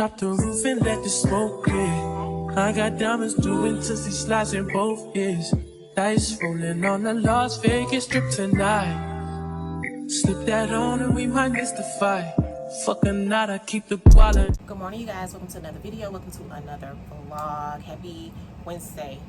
Drop the roof and let the smoke clear. I got diamonds doing tussie slides in both ears. Dice rolling on the Las Vegas strip tonight. Slip that on and we might miss the fight. Fuck a night, I keep the quality. Good morning, you guys. Welcome to another video. Welcome to another vlog. Happy Wednesday.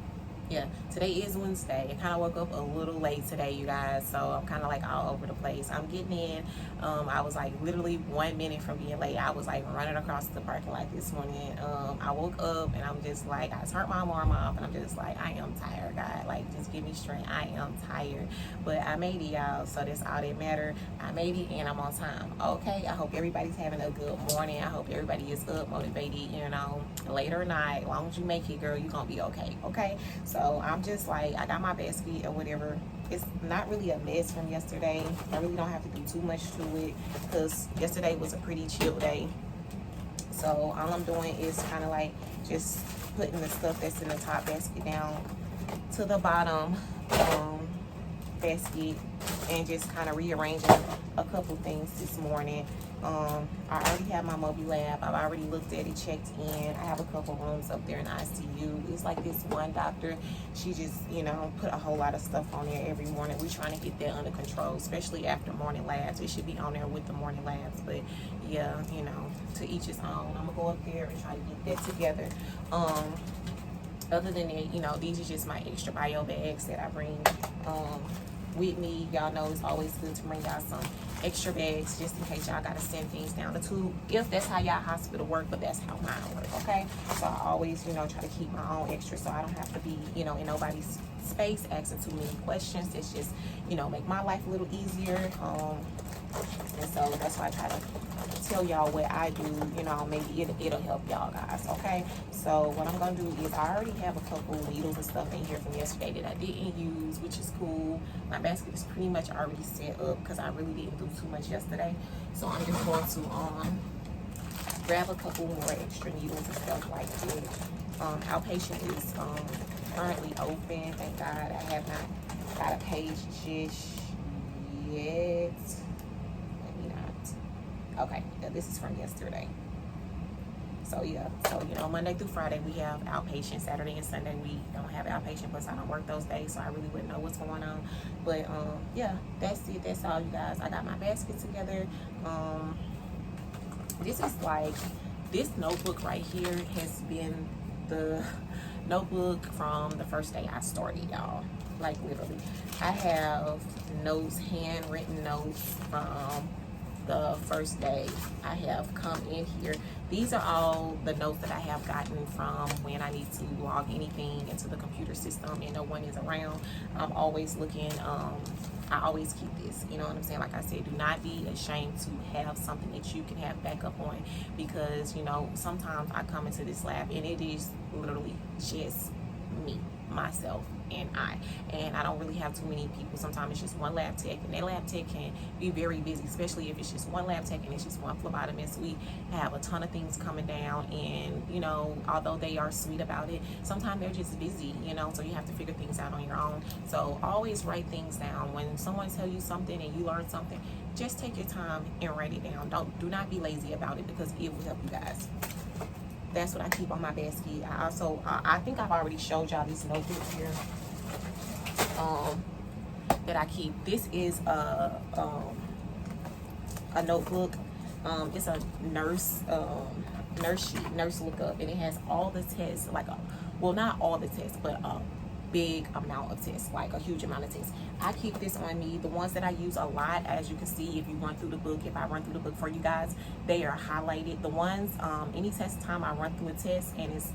Yeah, today is Wednesday. I kind of woke up a little late today, you guys, so I'm kind of like all over the place. I'm getting in. I was like literally 1 minute from being late. I was like running across the parking lot this morning. I woke up and I'm just like, I turned my alarm off and I'm just like, I am tired, God. Like, just give me strength. I am tired. But I made it, y'all, so that's all that matters. I made it and I'm on time. Okay, I hope everybody's having a good morning. I hope everybody is up, motivated, you know, late or night. As long as you make it, girl, you're going to be okay, okay? So I'm just like, I got my basket or whatever. It's not really a mess from yesterday. I really don't have to do too much to it because yesterday was a pretty chill day. So all I'm doing is kind of like just putting the stuff that's in the top basket down to the bottom basket and just kind of rearranging a couple things this morning. I already have my mobile lab. I've already looked at it, checked in. I have a couple rooms up there in ICU. It's like this one doctor, she just, you know, put a whole lot of stuff on there every morning. We're trying to get that under control, especially after morning labs. It should be on there with the morning labs, but yeah, you know, to each his own. I'm gonna go up there and try to get that together. Other than that, you know, these are just my extra bio bags that I bring with me. Y'all know it's always good to bring y'all some extra bags just in case y'all gotta send things down the tube, if that's how y'all hospital work, but that's how mine work, okay? So I always, you know, try to keep my own extra so I don't have to be, you know, in nobody's space asking too many questions. It's just, you know, make my life a little easier. And so that's why I try to tell y'all what I do, you know, maybe it'll help y'all guys, okay? So what I'm gonna do is I already have a couple needles and stuff in here from yesterday that I didn't use, which is cool. My basket is pretty much already set up because I really didn't do too much yesterday. So I'm just going to grab a couple more extra needles and stuff like that. Outpatient is currently open, thank God. I have not got a page just yet. Okay, yeah, this is from yesterday. So yeah, so you know, Monday through Friday we have outpatient. Saturday and Sunday we don't have outpatient, plus I don't work those days, so I really wouldn't know what's going on. But yeah, that's it. That's all, you guys. I got my basket together. This is like, this notebook right here has been the notebook from the first day I started, y'all. Like literally, I have notes, handwritten notes from the first day I have come in here. These are all the notes that I have gotten from when I need to log anything into the computer system and no one is around. I'm always looking, I always keep this, you know what I'm saying? Like I said, do not be ashamed to have something that you can have backup on, because, you know, sometimes I come into this lab and it is literally just me, myself, and I don't really have too many people. Sometimes it's just one lab tech, and that lab tech can be very busy, especially if it's just one lab tech and it's just one phlebotomist. We have a ton of things coming down, and you know, although they are sweet about it, sometimes they're just busy, you know, so you have to figure things out on your own. So always write things down. When someone tells you something and you learn something, just take your time and write it down. Do not be lazy about it, because it will help you guys. That's what I keep on my basket. I also, I think I've already showed y'all this notebook here that I keep. This is a notebook. It's a nurse sheet, nurse lookup, and it has all the tests, like well, not all the tests, but a big amount of tests, like a huge amount of tests. I keep this on me. The ones that I use a lot, as you can see, if you run through the book, if I run through the book for you guys, they are highlighted. The ones, any test time I run through a test and it's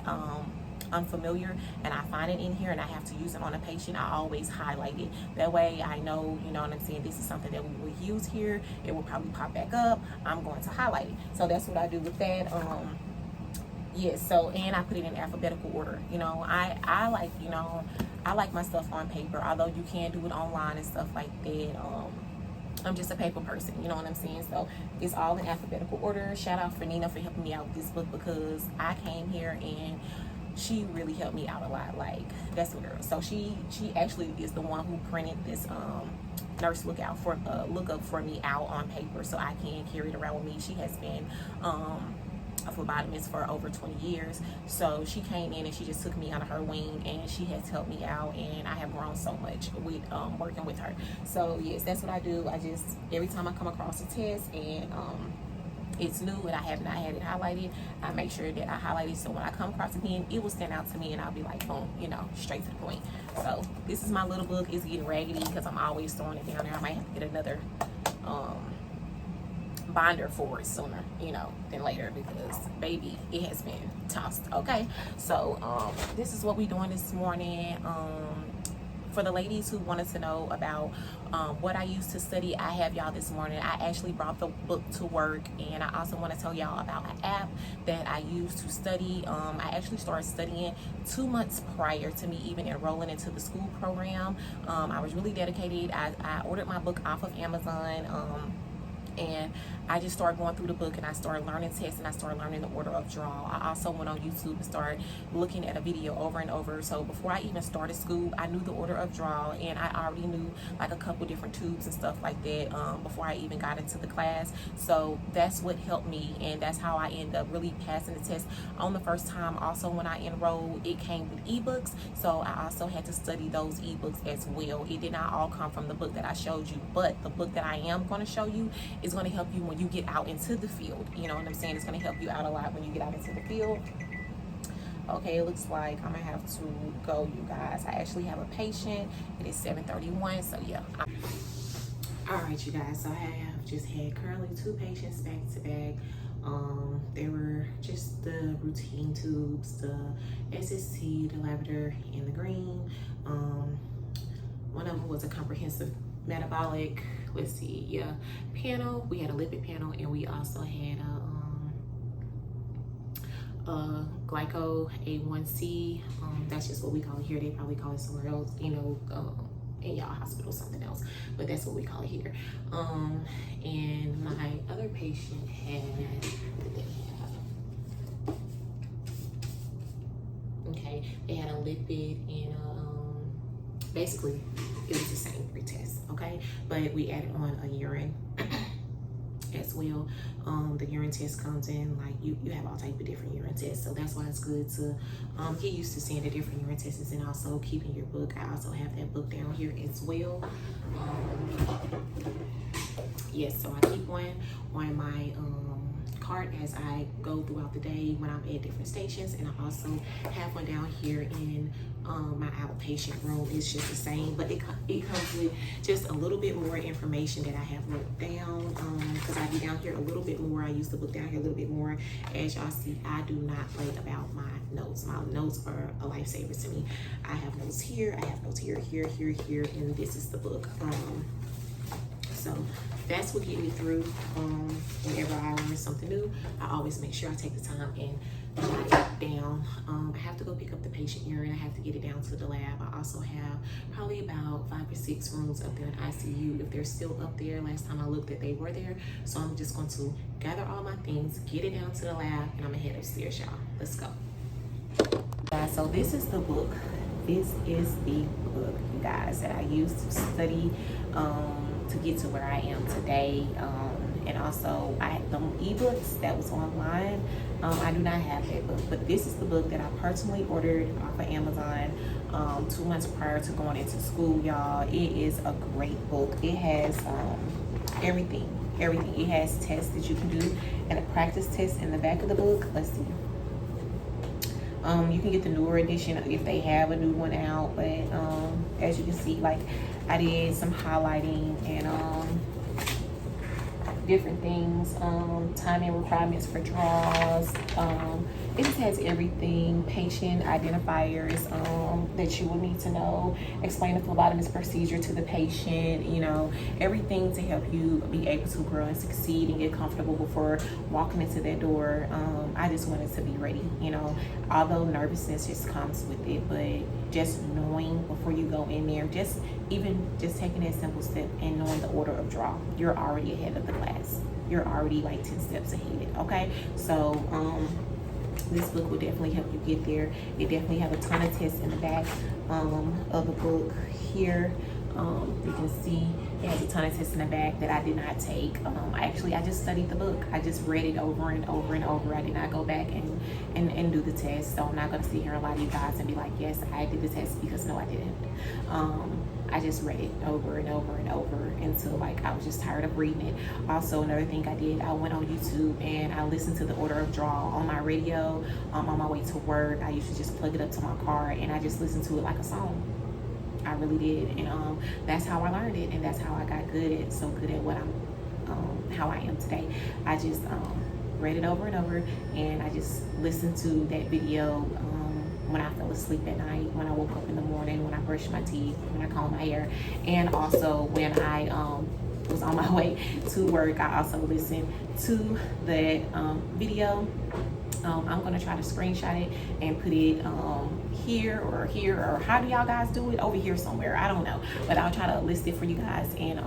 unfamiliar and I find it in here and I have to use it on a patient, I always highlight it. That way I know, you know what I'm saying, this is something that we will use here. It will probably pop back up. I'm going to highlight it. So that's what I do with that. Yes, so, and I put it in alphabetical order. You know, I like, you know, I like my stuff on paper, although you can do it online and stuff like that. I'm just a paper person, you know what I'm saying? So it's all in alphabetical order. Shout out for Nina for helping me out with this book, because I came here and she really helped me out a lot. Like, that's the girl. So she actually is the one who printed this nurse lookup for me out on paper so I can carry it around with me. She has been a phlebotomist for over 20 years. So she came in and she just took me under her wing, and she has helped me out, and I have grown so much with working with her. So yes, that's what I do. I just, every time I come across a test and it's new and I have not had it highlighted, I make sure that I highlight it so when I come across it again, it will stand out to me and I'll be like, boom, you know, straight to the point. So this is my little book. It's getting raggedy because I'm always throwing it down there. I might have to get another binder for it sooner, you know, than later, because baby, it has been tossed. Okay, so this is what we're doing this morning. For the ladies who wanted to know about what I used to study, I have y'all this morning. I actually brought the book to work, and I also want to tell y'all about an app that I use to study. I actually started studying 2 months prior to me even enrolling into the school program. I was really dedicated. I ordered my book off of Amazon. And I just started going through the book, and I started learning tests, and I started learning the order of draw. I also went on YouTube and started looking at a video over and over. So before I even started school, I knew the order of draw, and I already knew like a couple different tubes and stuff like that before I even got into the class. So that's what helped me, and that's how I ended up really passing the test on the first time. Also, when I enrolled, it came with ebooks, so I also had to study those ebooks as well. It did not all come from the book that I showed you, but the book that I am going to show you is going to help you when you get out into the field. You know what I'm saying? It's going to help you out a lot when you get out into the field. Okay, it looks like I'm going to have to go, you guys. I actually have a patient. It is 7:31, so yeah. All right, you guys. So I have just had currently 2 patients back to back. They were just the routine tubes, the SST, the lavender, and the green. One of them was a comprehensive metabolic, let's see, yeah, panel. We had a lipid panel, and we also had a glyco A1C. That's just what we call it here. They probably call it somewhere else, you know, in y'all hospital something else, but that's what we call it here. And my other patient had, what did they have? Okay, they had a lipid and basically it was the same pre-test, okay? But we added on a urine as well. The urine test comes in, like you have all type of different urine tests, so that's why it's good to get used to seeing the different urine tests, and also keeping your book. I also have that book down here as well. Yes, so I keep one on my cart as I go throughout the day when I'm at different stations, and I also have one down here in my outpatient room. It's just the same, but it comes with just a little bit more information that I have wrote down, because I be down here a little bit more. I use the book down here a little bit more. As y'all see, I do not play about my notes. My notes are a lifesaver to me. I have notes here, I have notes here, and this is the book. So that's what get me through. Whenever I learn something new, I always make sure I take the time and jot it down. I have to go pick up the patient urine. I have to get it down to the lab. I also have probably about 5 or 6 rooms up there in ICU. If they're still up there, last time I looked that they were there. So I'm just going to gather all my things, get it down to the lab, and I'm gonna head upstairs, y'all. Let's go. Guys, so this is the book. This is the book, you guys, that I used to study to get to where I am today. And also I had the ebooks that was online. I do not have that book, but this is the book that I personally ordered off of Amazon 2 months prior to going into school, y'all. It is a great book. It has everything. It has tests that you can do and a practice test in the back of the book. Let's see. You can get the newer edition if they have a new one out, but as you can see, like I did some highlighting and different things, timing requirements for draws. It just has everything, patient identifiers that you will need to know, explain the phlebotomist procedure to the patient, you know, everything to help you be able to grow and succeed and get comfortable before walking into that door. I just wanted to be ready, you know, although nervousness just comes with it, but just knowing before you go in there, just taking that simple step and knowing the order of draw, you're already ahead of the class. You're already like 10 steps ahead, okay? So this book will definitely help you get there. It definitely have a ton of tests in the back of the book here. You can see It has a ton of tests in the back that I did not take. I just studied the book. I just read it over and over and over. I did not go back and do the test. So I'm not going to sit here and lie to you guys and be like, yes, I did the test, because no, I didn't. I just read it over and over and over until like I was just tired of reading it. Also, another thing I did, I went on YouTube and I listened to the order of draw on my radio on my way to work. I used to just plug it up to my car and I just listened to it like a song. I really did, and that's how I learned it, and that's how I got good at what how I am today. I just read it over and over, and I just listened to that video when I fell asleep at night, when I woke up in the morning, when I brushed my teeth, when I combed my hair, and also when I was on my way to work. I also listened to that video. I'm gonna try to screenshot it and put it here, or how do y'all guys do it? Over here somewhere, I don't know, but I'll try to list it for you guys, and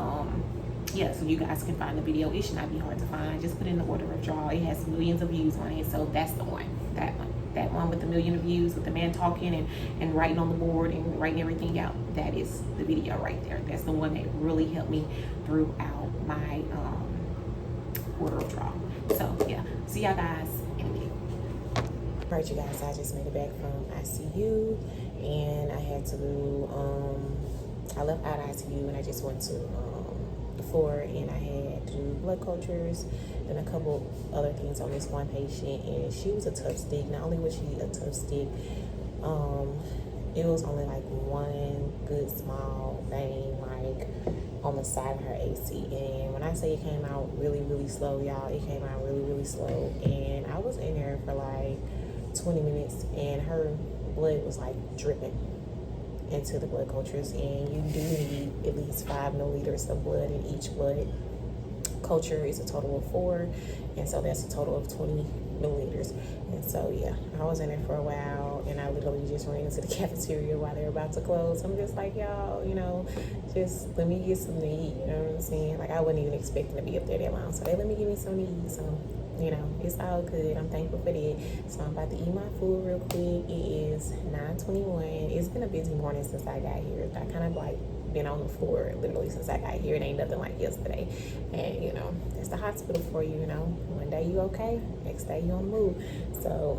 yeah, so you guys can find the video. It should not be hard to find. Just put in the order of draw. It has millions of views on it, so that's the one. That one with the million of views, with the man talking and writing on the board and writing everything out. That is the video right there. That's the one that really helped me throughout my order of draw. So yeah, see y'all guys in a minute. Alright, you guys, I just made it back from ICU, and I had to do, I left out of ICU and I just went to the floor, and I had to do blood cultures and a couple other things on this one patient, and she was a tough stick. Not only was she a tough stick, it was only like one good small vein like on the side of her AC, and when I say it came out really, really slow, y'all, it came out really, really slow, and I was in there for like 20 minutes, and her blood was like dripping into the blood cultures, and you do need at least 5 milliliters of blood in each blood culture. Is a total of 4, and so that's a total of 20 milliliters. And so yeah, I was in there for a while, and I literally just ran into the cafeteria while they were about to close. I'm just like, y'all, just let me get some to eat, you know what I'm saying? Like, I wasn't even expecting to be up there that long, so they let me give me some to eat. So it's all good. I'm thankful for that. So I'm about to eat my food real quick. It is 9:21. It's been a busy morning since I got here. I kind of like been on the floor literally since I got here. It ain't nothing like yesterday. And it's the hospital for you. One day you okay, next day you on the move. So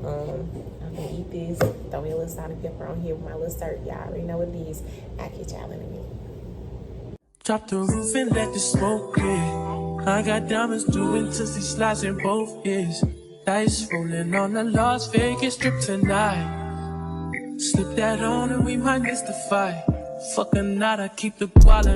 I'm gonna eat this. Throw me a little salt and pepper on here with my little syrup. Y'all already know what it is. I'll catch y'all in a minute. Drop the roof and let the smoke clear. I got diamonds doing tussie slides in both ears. Dice rolling on the Las Vegas strip tonight. Slip that on and we might miss the fight. Fuck or not, I keep the quality.